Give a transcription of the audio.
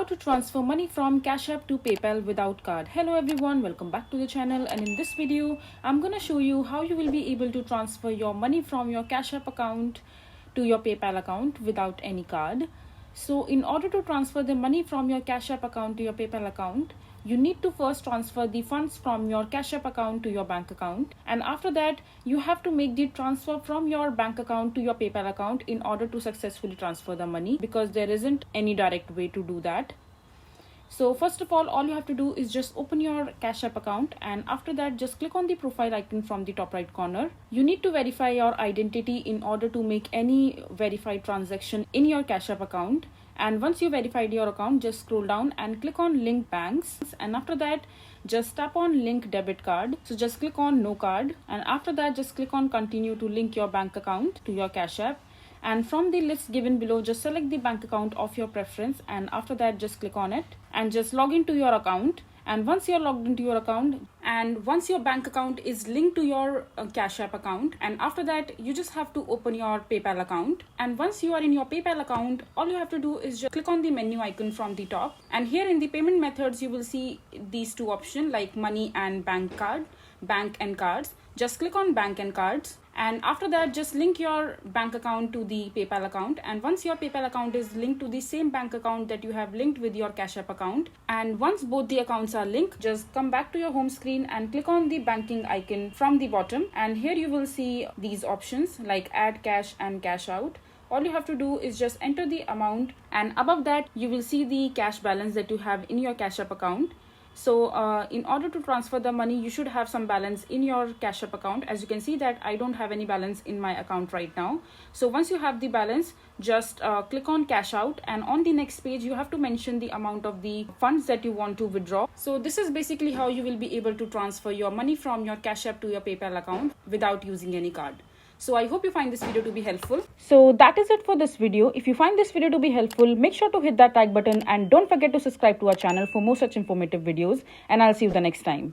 to transfer money from Cash App to PayPal without card. Hello everyone, welcome back to the channel, and in this video I'm gonna show you how you will be able to transfer your money from your Cash App account to your PayPal account without any card. So in order to transfer the money from your Cash App account to your PayPal account, you need to first transfer the funds from your Cash App account to your bank account, and after that you have to make the transfer from your bank account to your PayPal account in order to successfully transfer the money, because there isn't any direct way to do that. So first of all you have to do is just open your Cash App account, and after that just click on the profile icon from the top right corner. You need to verify your identity in order to make any verified transaction in your Cash App account. And once you verified your account, just scroll down and click on link banks, and after that just tap on link debit card. So just click on no card, and after that just click on continue to link your bank account to your Cash App. And from the list given below, just select the bank account of your preference, and after that just click on it and just log into your account. And once you're logged into your account, and once your bank account is linked to your Cash App account, and after that you just have to open your PayPal account. And once you are in your PayPal account, all you have to do is just click on the menu icon from the top, and here in the payment methods you will see these two options like money and bank and cards. Just click on bank and cards, and after that just link your bank account to the PayPal account. And once your PayPal account is linked to the same bank account that you have linked with your Cash App account, and once both the accounts are linked, just come back to your home screen and click on the banking icon from the bottom, and here you will see these options like add cash and cash out. All you have to do is just enter the amount, and above that you will see the cash balance that you have in your Cash App account. So in order to transfer the money, you should have some balance in your Cash App account. As you can see that I don't have any balance in my account right now. So once you have the balance, just click on cash out, and on the next page you have to mention the amount of the funds that you want to withdraw. So this is basically how you will be able to transfer your money from your Cash App to your PayPal account without using any card. So I hope you find this video to be helpful. So that is it for this video. If you find this video to be helpful, make sure to hit that like button, and don't forget to subscribe to our channel for more such informative videos, and I'll see you the next time.